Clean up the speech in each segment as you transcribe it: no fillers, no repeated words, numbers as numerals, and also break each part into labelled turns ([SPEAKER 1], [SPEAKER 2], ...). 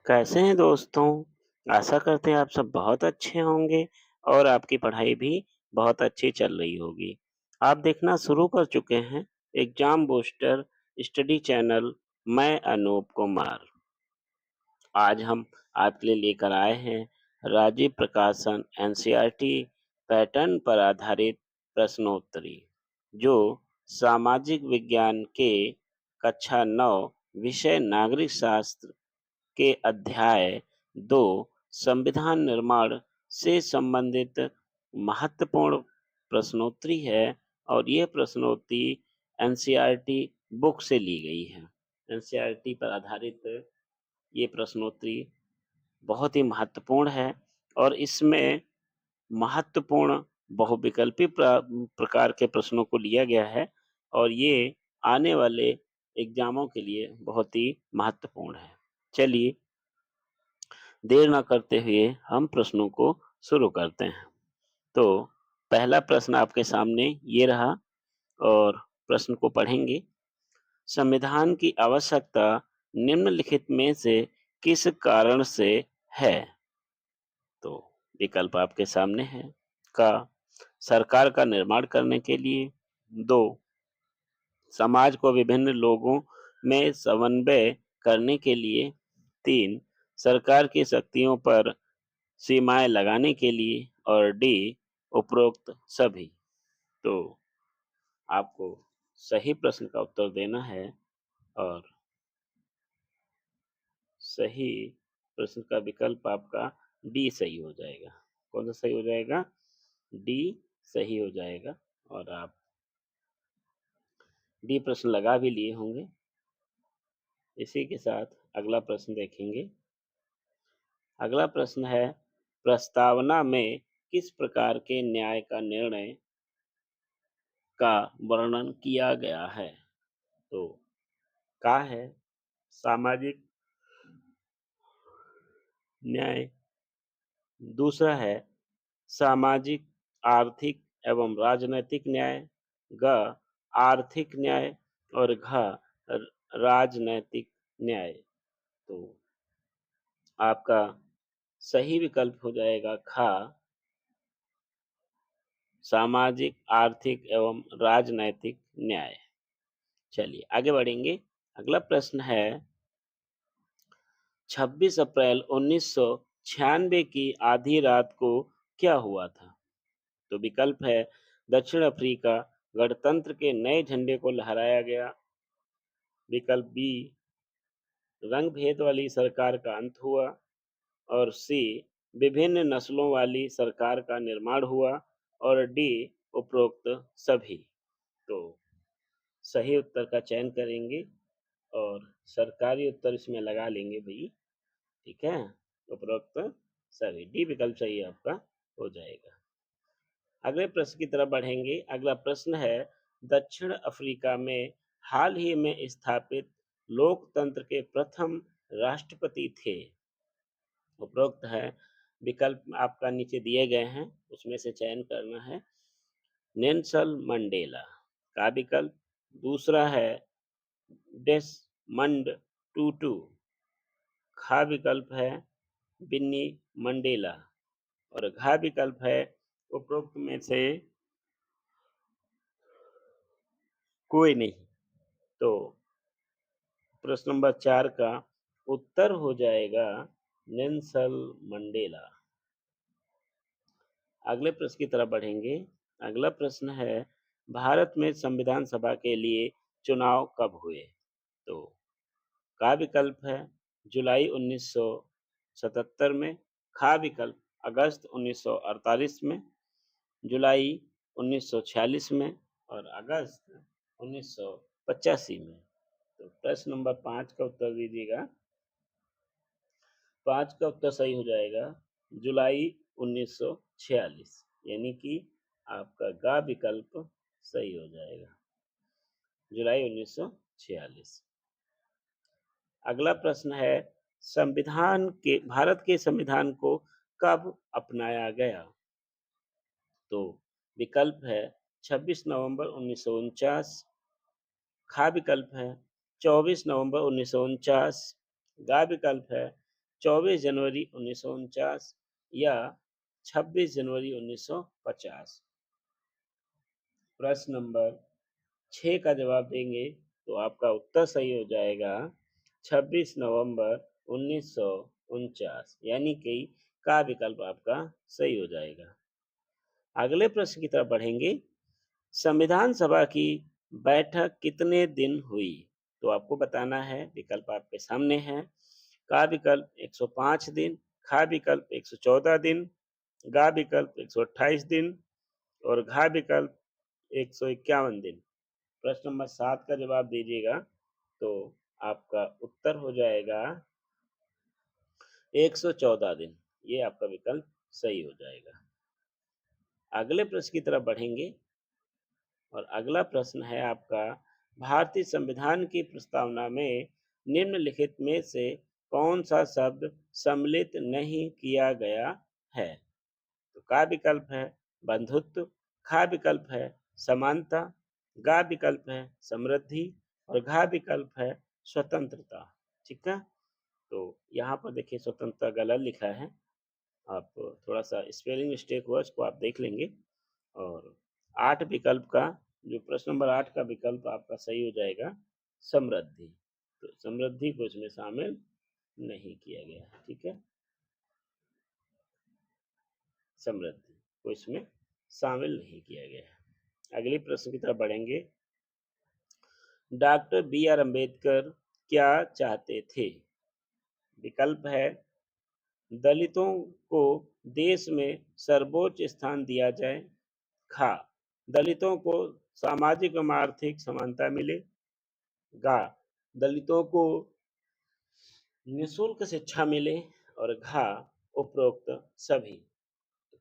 [SPEAKER 1] कैसे हैं दोस्तों? आशा करते हैं आप सब बहुत अच्छे होंगे और आपकी पढ़ाई भी बहुत अच्छी चल रही होगी। आप देखना शुरू कर चुके हैं एग्ज़ाम बूस्टर स्टडी चैनल मैं अनूप कुमार। आज हम आपके लिए लेकर आए हैं राजीव प्रकाशन एनसीईआरटी पैटर्न पर आधारित प्रश्नोत्तरी, जो सामाजिक विज्ञान के कक्षा 9 विषय नागरिक शास्त्र के अध्याय 2 संविधान निर्माण से संबंधित महत्वपूर्ण प्रश्नोत्तरी है। और यह प्रश्नोत्तरी एनसीईआरटी बुक से ली गई है। एनसीईआरटी पर आधारित ये प्रश्नोत्तरी बहुत ही महत्वपूर्ण है और इसमें महत्वपूर्ण बहुविकल्पी प्रकार के प्रश्नों को लिया गया है और ये आने वाले एग्जामों के लिए बहुत ही महत्वपूर्ण है। चलिए देर ना करते हुए हम प्रश्नों को शुरू करते हैं। तो पहला प्रश्न आपके सामने ये रहा और प्रश्न को पढ़ेंगे। संविधान की आवश्यकता निम्नलिखित में से किस कारण से है? तो विकल्प आपके सामने है। का सरकार का निर्माण करने के लिए। 2 समाज को विभिन्न लोगों में समन्वय करने के लिए। 3 सरकार की शक्तियों पर सीमाएं लगाने के लिए। और डी उपरोक्त सभी। तो आपको सही प्रश्न का उत्तर देना है और सही प्रश्न का विकल्प आपका डी सही हो जाएगा। कौन सा सही हो जाएगा? डी सही हो जाएगा। और आप डी प्रश्न लगा भी लिए होंगे। इसी के साथ अगला प्रश्न देखेंगे। अगला प्रश्न है, प्रस्तावना में किस प्रकार के न्याय का निर्णय का वर्णन किया गया है? तो का है सामाजिक न्याय। दूसरा है सामाजिक, आर्थिक एवं राजनैतिक न्याय। ग आर्थिक न्याय। और घ राजनैतिक न्याय। तो आपका सही विकल्प हो जाएगा खा सामाजिक, आर्थिक एवं राजनैतिक न्याय। चलिए आगे बढ़ेंगे। अगला प्रश्न है, 26 अप्रैल 1996 की आधी रात को क्या हुआ था? तो विकल्प है, दक्षिण अफ्रीका गणतंत्र के नए झंडे को लहराया गया। विकल्प बी, रंग भेद वाली सरकार का अंत हुआ। और सी, विभिन्न नस्लों वाली सरकार का निर्माण हुआ। और डी उपरोक्त सभी। तो सही उत्तर का चयन करेंगे और सरकारी उत्तर इसमें लगा लेंगे भाई। ठीक है, उपरोक्त सभी, डी विकल्प सही आपका हो जाएगा। अगले प्रश्न की तरफ बढ़ेंगे। अगला प्रश्न है, दक्षिण अफ्रीका में हाल ही में स्थापित लोकतंत्र के प्रथम राष्ट्रपति थे। उपरोक्त है विकल्प आपका नीचे दिए गए हैं, उसमें से चयन करना है। नेल्सन मंडेला का विकल्प। दूसरा है डेसमंड टूटू। खा विकल्प है बिन्नी मंडेला। और घा विकल्प है उपरोक्त में से कोई नहीं। तो प्रश्न नंबर 4 का उत्तर हो जाएगा नेल्सन मंडेला। अगले प्रश्न की तरफ बढ़ेंगे। अगला प्रश्न है, भारत में संविधान सभा के लिए चुनाव कब हुए? तो का विकल्प है जुलाई 1977 में। खा विकल्प अगस्त 1948 में। जुलाई 1946 में। और अगस्त 1985 में। तो प्रश्न नंबर 5 का उत्तर दीजिएगा। 5 का उत्तर सही हो जाएगा जुलाई 1946, यानी कि आपका गा विकल्प सही हो जाएगा, जुलाई 1946। अगला प्रश्न है, भारत के संविधान को कब अपनाया गया? तो विकल्प है 26 नवंबर 1949। खा विकल्प है 24 नवंबर 1949। गा विकल्प है 24 जनवरी 1949 या 26 जनवरी 1950? प्रश्न नंबर 6 का जवाब देंगे तो आपका उत्तर सही हो जाएगा 26 नवंबर 1949, यानी कि का विकल्प आपका सही हो जाएगा। अगले प्रश्न की तरफ बढ़ेंगे। संविधान सभा की बैठक कितने दिन हुई? तो आपको बताना है, विकल्प आपके सामने है। का विकल्प 105 दिन, खा विकल्प 114 दिन, गा विकल्प 128 दिन और घा विकल्प 151 दिन। प्रश्न नंबर 7 का जवाब दीजिएगा तो आपका उत्तर हो जाएगा 114 दिन। ये आपका विकल्प सही हो जाएगा। अगले प्रश्न की तरफ बढ़ेंगे और अगला प्रश्न है आपका, भारतीय संविधान की प्रस्तावना में निम्नलिखित में से कौन सा शब्द सम्मिलित नहीं किया गया है? तो का विकल्प है बंधुत्व, खा विकल्प है समानता, गा विकल्प है समृद्धि और घा विकल्प है स्वतंत्रता। ठीक है, तो यहाँ पर देखिए स्वतंत्रता गलत लिखा है, आप थोड़ा सा स्पेलिंग मिस्टेक हुआ, इसको आप देख लेंगे। और 8 विकल्प का, जो प्रश्न नंबर 8 का विकल्प आपका सही हो जाएगा समृद्धि। तो समृद्धि को इसमें शामिल नहीं किया गया है। ठीक है, समृद्धि को इसमें शामिल नहीं किया गया है। अगले प्रश्न की तरफ बढ़ेंगे। डॉक्टर बी आर अम्बेडकर क्या चाहते थे? विकल्प है दलितों को देश में सर्वोच्च स्थान दिया जाए, खा दलितों को सामाजिक एवं आर्थिक समानता मिले, गा दलितों को निःशुल्क शिक्षा मिले और घा उपरोक्त सभी।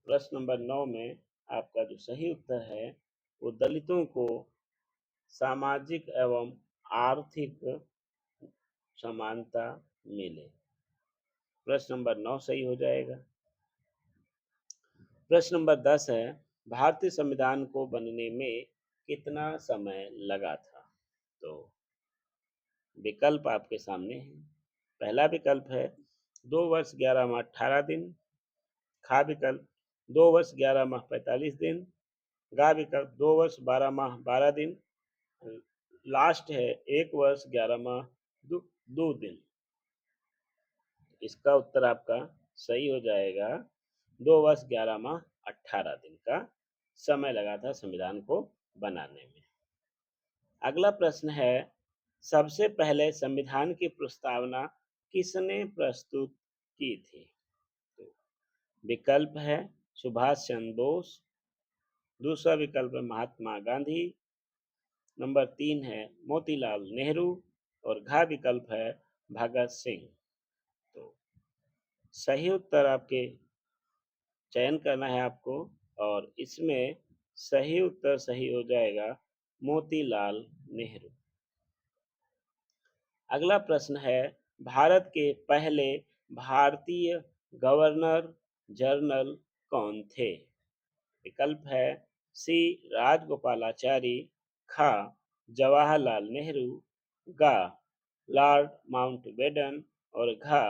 [SPEAKER 1] प्रश्न नंबर 9 में आपका जो सही उत्तर है वो दलितों को सामाजिक एवं आर्थिक समानता मिले। प्रश्न नंबर 9 सही हो जाएगा। प्रश्न नंबर 10 है, भारतीय संविधान को बनने में कितना समय लगा था? तो विकल्प आपके सामने है। पहला विकल्प है 2 वर्ष 11 माह 18 दिन, खा विकल्प 2 वर्ष 11 माह 45 दिन, गा विकल्प 2 वर्ष 12 माह 12 दिन, लास्ट है 1 वर्ष 11 माह 2 दिन। इसका उत्तर आपका सही हो जाएगा 2 वर्ष 11 माह 18 दिन का समय लगा था संविधान को बनाने में। अगला प्रश्न है, सबसे पहले संविधान की प्रस्तावना किसने प्रस्तुत की थी? तो विकल्प है सुभाष चंद्र बोस, दूसरा विकल्प है महात्मा गांधी, नंबर 3 है मोतीलाल नेहरू और घा विकल्प है भगत सिंह। तो सही उत्तर आपके चयन करना है आपको और इसमें सही उत्तर सही हो जाएगा मोतीलाल नेहरू। अगला प्रश्न है, भारत के पहले भारतीय गवर्नर जनरल कौन थे? विकल्प है सी राजगोपालाचारी, खा जवाहरलाल नेहरू, गा लॉर्ड माउंटबेटन और घा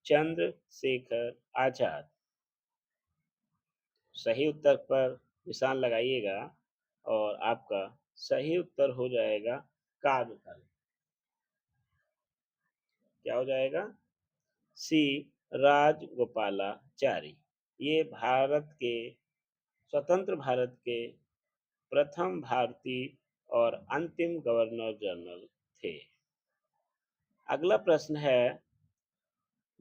[SPEAKER 1] चंद्रशेखर आजाद। सही उत्तर पर निशान लगाइएगा और आपका सही उत्तर हो जाएगा का विकल्प। क्या हो जाएगा? सी राजगोपालाचारी। ये भारत के स्वतंत्र भारत के प्रथम भारतीय और अंतिम गवर्नर जनरल थे। अगला प्रश्न है,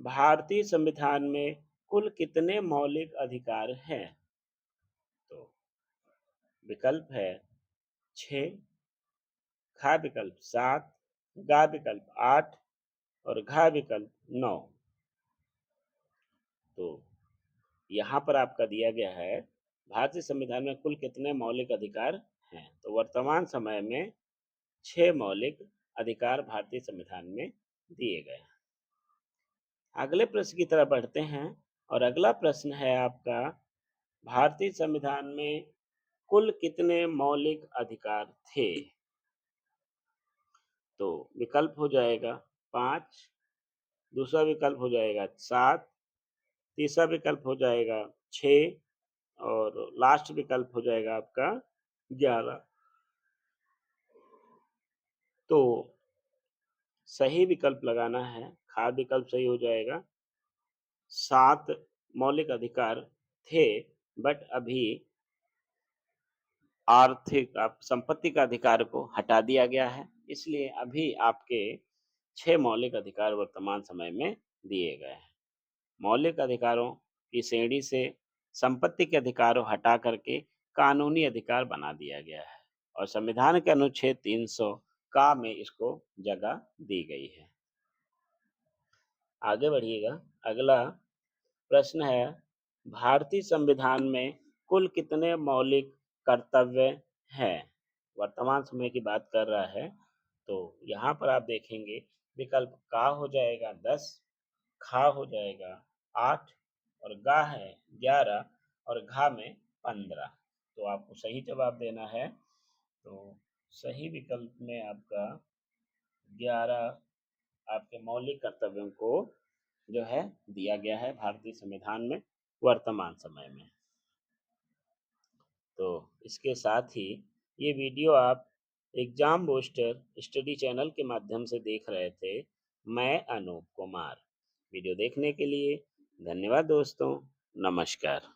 [SPEAKER 1] भारतीय संविधान में कुल कितने मौलिक अधिकार हैं? तो विकल्प है 6, खा विकल्प 7, गा विकल्प 8 और घा विकल्प 9। तो यहाँ पर आपका दिया गया है भारतीय संविधान में कुल कितने मौलिक अधिकार हैं? तो वर्तमान समय में 6 मौलिक अधिकार भारतीय संविधान में दिए गए हैं। अगले प्रश्न की तरफ बढ़ते हैं और अगला प्रश्न है आपका, भारतीय संविधान में कुल कितने मौलिक अधिकार थे? तो विकल्प हो जाएगा 5, दूसरा विकल्प हो जाएगा 7, तीसरा विकल्प हो जाएगा 6 और लास्ट विकल्प हो जाएगा आपका 11। तो सही विकल्प लगाना है, खाद विकल्प सही हो जाएगा। 7 मौलिक अधिकार थे, बट अभी आर्थिक आप संपत्ति का अधिकार को हटा दिया गया है, इसलिए अभी आपके 6 मौलिक अधिकार वर्तमान समय में दिए गए हैं। मौलिक अधिकारों की श्रेणी से संपत्ति के अधिकारों हटा करके कानूनी अधिकार बना दिया गया है और संविधान के अनुच्छेद 300 का में इसको जगह दी गई है। आगे बढ़िएगा। अगला प्रश्न है, भारतीय संविधान में कुल कितने मौलिक कर्तव्य हैं? वर्तमान समय की बात कर रहा है। तो यहाँ पर आप देखेंगे विकल्प का हो जाएगा 10, खा हो जाएगा 8 और गा है 11 और घा में 15। तो आपको सही जवाब देना है। तो सही विकल्प में आपका 11 आपके मौलिक कर्तव्यों को जो है दिया गया है भारतीय संविधान में वर्तमान समय में। तो इसके साथ ही ये वीडियो आप एग्जाम बूस्टर स्टडी चैनल के माध्यम से देख रहे थे। मैं अनूप कुमार। वीडियो देखने के लिए धन्यवाद दोस्तों। नमस्कार।